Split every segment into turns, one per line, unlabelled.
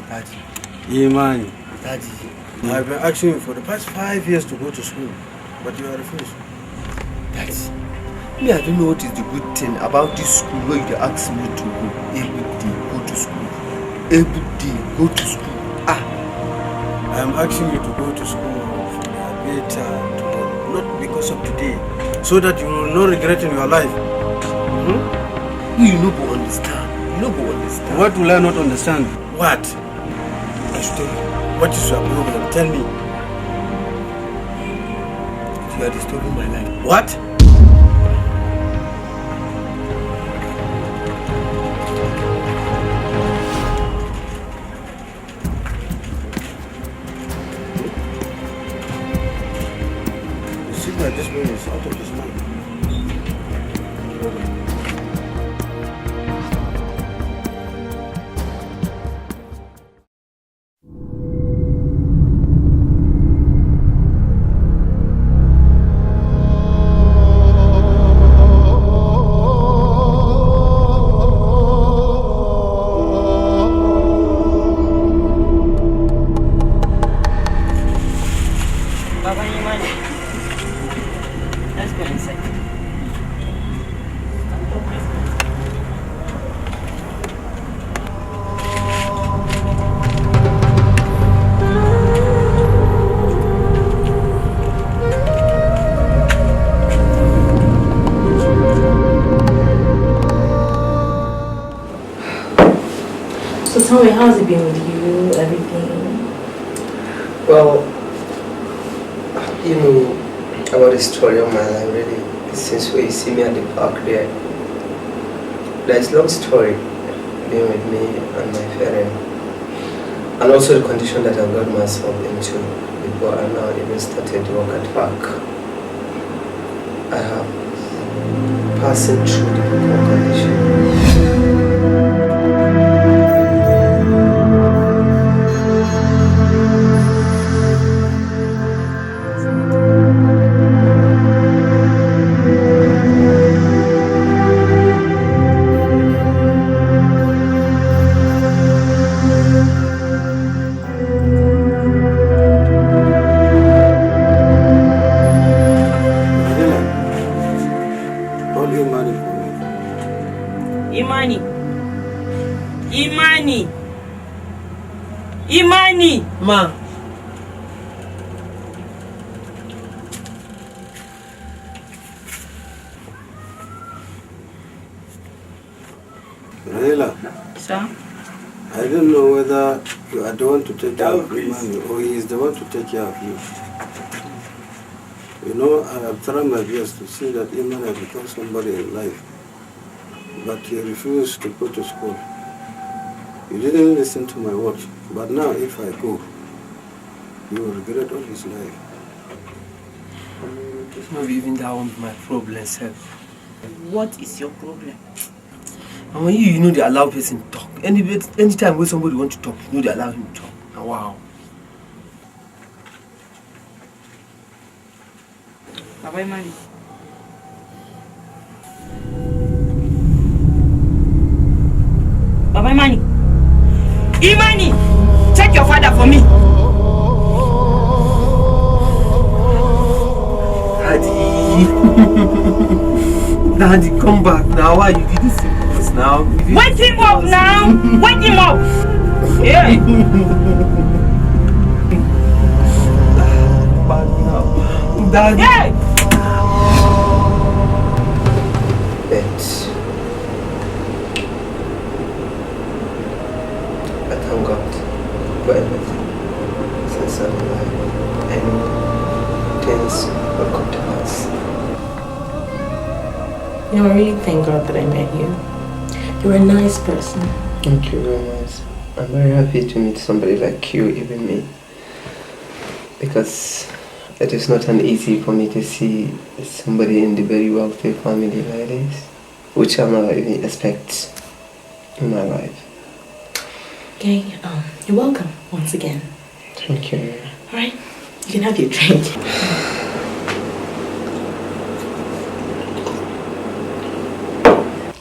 Daddy.
Imani.
Daddy.
I've been asking you for the past 5 years to go to school, but you are refused.
Daddy. Me, I don't know what is the good thing about this school where you ask me to go every day, go to school. Every day, go to school.
I'm asking you to go to school for a better tomorrow, not because of today, so that you will not regret in your life.
You no go understand. You no go understand.
What will I not understand? What?
I should tell you.
What is your problem? Tell me.
You are disturbing my life.
What? This man is out of his mind.
So tell me, how's it been with you, everything?
Well, you know about the story of my life really, since you see me at the park there. There's a long story being with me and my parents, and also the condition that I got myself into before I now even started to work at park. I have passing through difficult condition.
Imani! Ma.
Rahela.
Sir?
I don't know whether you are the one to take care of Imani or he is the one to take care of you. You know, I have tried my best to see that Imani has become somebody in life. But he refused to go to school. He didn't listen to my words. But now if I go, he will regret all his life.
It's not even that one my problem, sir.
What is your problem?
And when you know they allow person to talk. Anytime when somebody wants to talk, you know they allow him to talk. And wow.
Baba Imani. Baba Imani. Imani! Check your father for me.
Daddy. Daddy, come back now. Why you did this to us now?
Wake him up now! Wake him up! Yeah.
Back now. Daddy.
Hey!
I thank God for everything. Since I'm alive, and things will come to pass.
You know, I really thank God that I met you. You're a nice person.
Thank you very much. I'm very happy to meet somebody like you, even me. Because it is not an easy for me to see somebody in the very wealthy family like this, which I never even expect in my life.
Okay, you're welcome once again.
Thank you.
Alright, you can have your drink.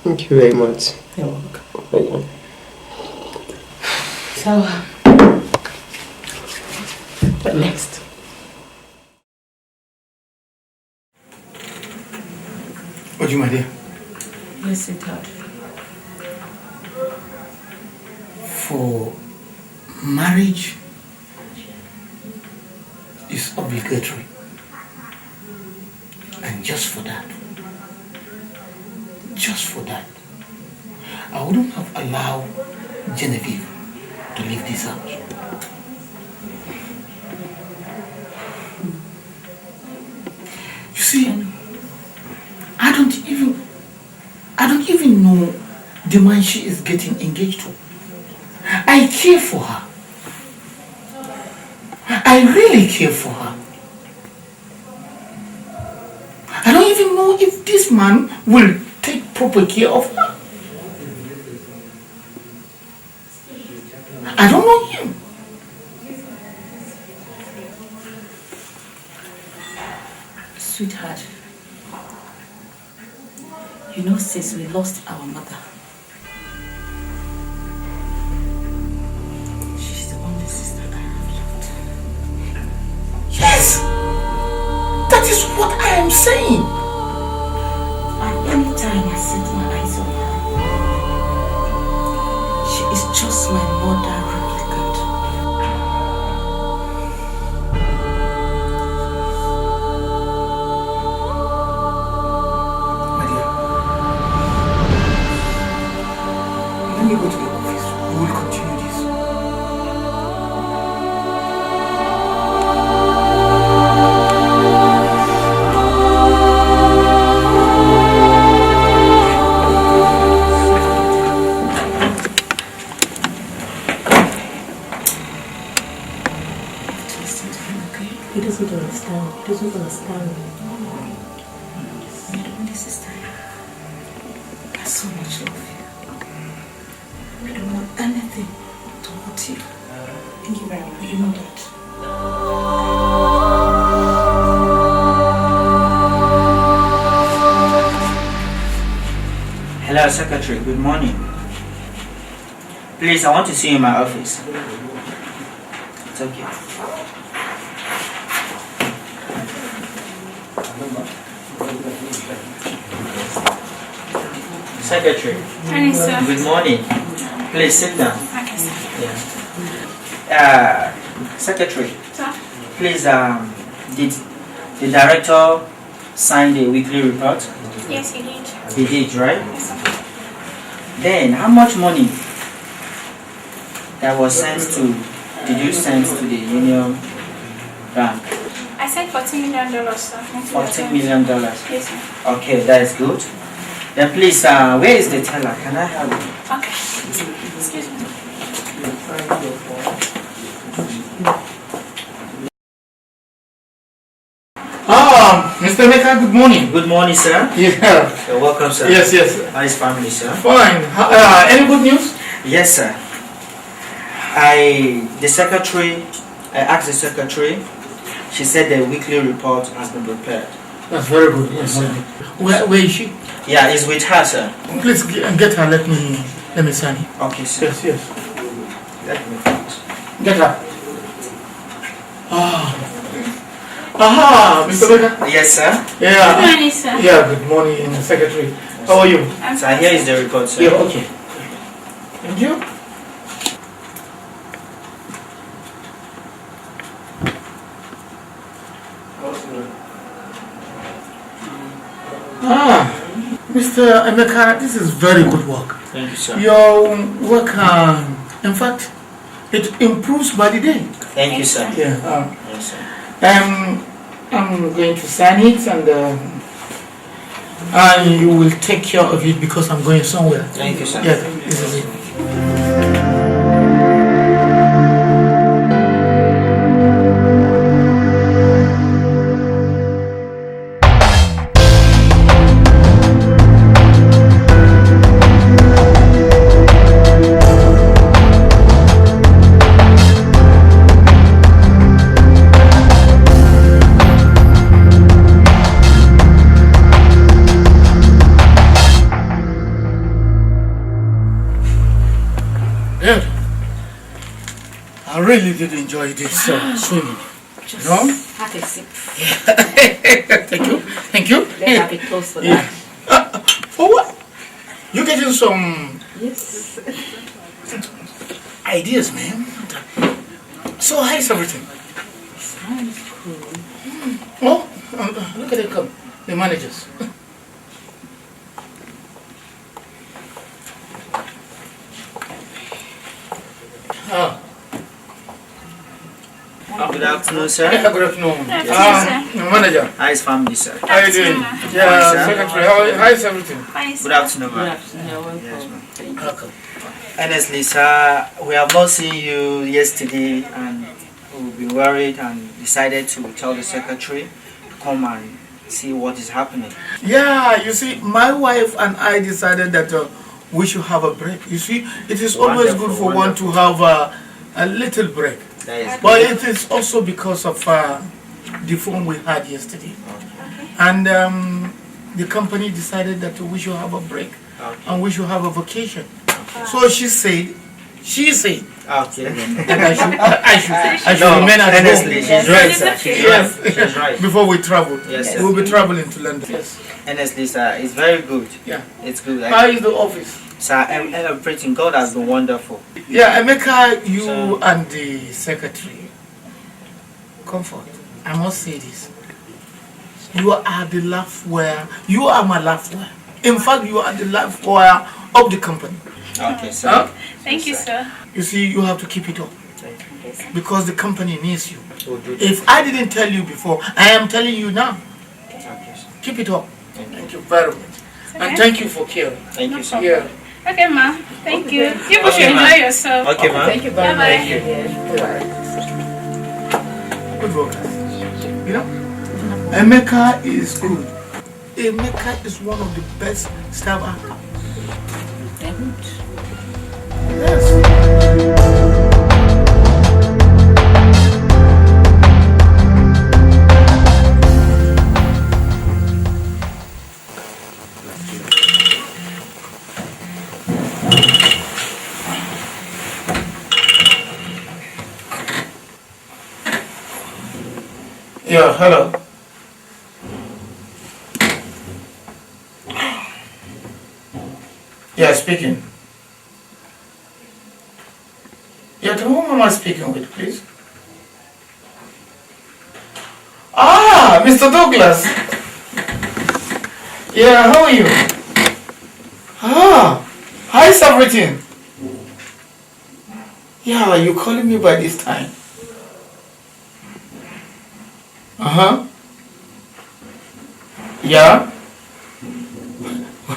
Thank you very much.
You're welcome. So, what next?
Oji, my dear.
Yes, sweetheart.
For marriage is obligatory. And just for that, I wouldn't have allowed Genevieve to leave this house. You see, I don't even know the man she is getting engaged to. I care for her. I really care for her. I don't even know if this man will take proper care of her. I don't know him.
Sweetheart, you know, since we lost our mother, she's the only sister I have left.
Yes! That is what I am saying.
And anytime I set my eyes on her, she is just my mother replicant.
My dear, let me go to the office. We will continue this.
He doesn't understand. He doesn't understand. You're the only sister I so much love you. I don't want anything to hurt you. Thank you very much. You know that.
Hello, Secretary. Good morning. Please, I want to see you in my office. It's okay. Secretary.
Morning, sir.
Good morning. Please sit down.
Okay, sir.
Yeah. Secretary.
Sir?
Please, did the director sign the weekly report?
Yes, he did.
He did, right?
Yes, sir.
Then, how much money that was sent to, did you send to the Union Bank?
I said $14 million, sir.
$14 million.
Yes, sir.
Okay, that is good. Then please, where is the teller? Can I have it?
Okay. Excuse me.
Mr. Meka, good morning.
Good morning, sir.
Yeah.
You're welcome, sir.
Yes, yes.
How is family, sir?
Fine. Any good news?
Yes, sir. I asked the secretary. She said the weekly report has been prepared.
That's very good. Yes, sir. Where is she?
Yeah, it's with her, sir.
Please get her. Let me sign it.
Okay, sir.
Yes, yes.
Let me
Get her. Aha, Mr. Meka.
Yes, sir.
Good
Yeah.
morning, sir.
Yeah. Good morning, Secretary. How are you?
I'm
So
fine,
here is
sir.
the report, sir.
Yeah. Okay. Thank you. Mr. Emeka, this is very good work.
Thank you, sir.
Your work, in fact, it improves by the day.
Thank you, sir.
Yeah.
Yes, sir.
I'm going to sign it and you will take care of it because I'm going somewhere.
Thank you, sir.
Yeah, this is it. I really did enjoy this swimming.
Just
You know?
have a sip.
Thank you. Thank you.
Let's have a toast for
Yeah.
that.
For what? You getting some
Yes.
ideas, man. So how's everything?
Sounds cool.
Oh, look at them come. The managers. Ah.
Good afternoon, sir.
Yeah, good afternoon.
Good afternoon,
Manager.
How is family, sir?
How you doing?
Fine,
Yeah,
sir.
secretary. How is everything?
Fine, sir.
Good afternoon,
Good
ma'am.
afternoon. You're welcome.
Yes, ma'am.
Thank you.
Welcome.
Honestly, sir, we have not seen you yesterday and we've been worried and decided to tell the secretary to come and see what is happening.
Yeah, you see, my wife and I decided that we should have a break. You see, it is always good for one to have a little break.
That is
But
good.
it is also because of the phone we had yesterday. And the company decided that we should have a break and we should have a vacation. So she said,
Okay.
that I should
No,
remain at
honestly,
home.
she's right, sir. She's
Yes,
right. She's right.
before we travel.
Yes,
We'll be traveling to London. Yes.
Honestly, sir, it's very good.
Yeah.
It's good.
How is the office?
Sir, everything, God has been wonderful.
Yeah, Emeka, you
So-
and the secretary, comfort. I must say this. You are the laughware. You are my laughware. In fact, you are the laughware of the company.
Okay, sir.
Huh?
Thank you, sir.
You see, you have to keep it up because the company needs you.
We'll do that.
If I didn't tell you before, I am telling you now.
Okay, sir.
Keep it up.
Thank you.
Thank you very much. And
Okay.
thank you for caring.
Thank you, sir.
Yeah.
Okay, ma. Thank you. You people
Okay,
should
ma'am.
enjoy yourself.
Okay, ma'am.
Thank you very
Bye-bye.
much. Yeah.
Good work. You know, Emeka is good. Emeka is one of the best staff I have. Yes. Yeah, hello. Yeah, speaking. Yeah, to whom am I speaking with, please? Ah, Mr. Douglas. Yeah, how are you? Ah, how's everything? Yeah, you calling me by this time? Uh-huh. Yeah?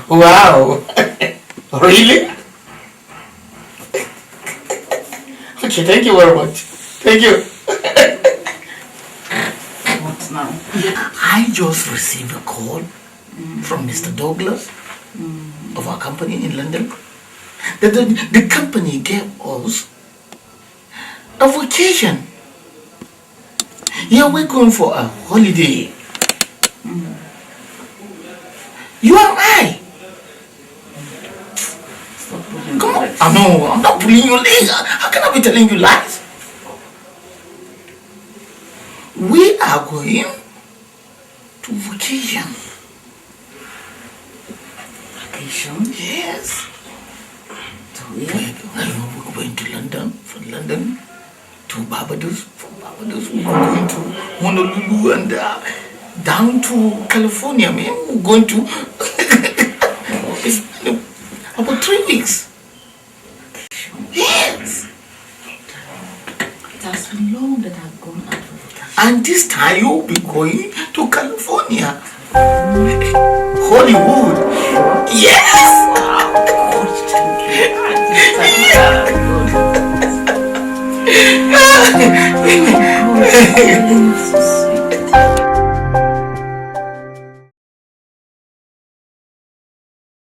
Wow. Really? Okay, thank you very much. Thank you.
What now?
I just received a call from Mr. Douglas of our company in London. The company gave us a vacation. Yeah, we're going for a holiday. You and I. Come on. I know, I'm not pulling your leg. How can I be telling you lies? We are going to vacation.
Vacation?
Yes.
To where?
We're going to London, from London to Barbados, from Barbados we're going to Honolulu and down to California, man. We're going to it's been about 3 weeks. Yes.
It has been long that I've gone out for vacation.
And this time you'll be going to California. Hollywood. Yes.
God, thank you.
Yeah.
God, I'm so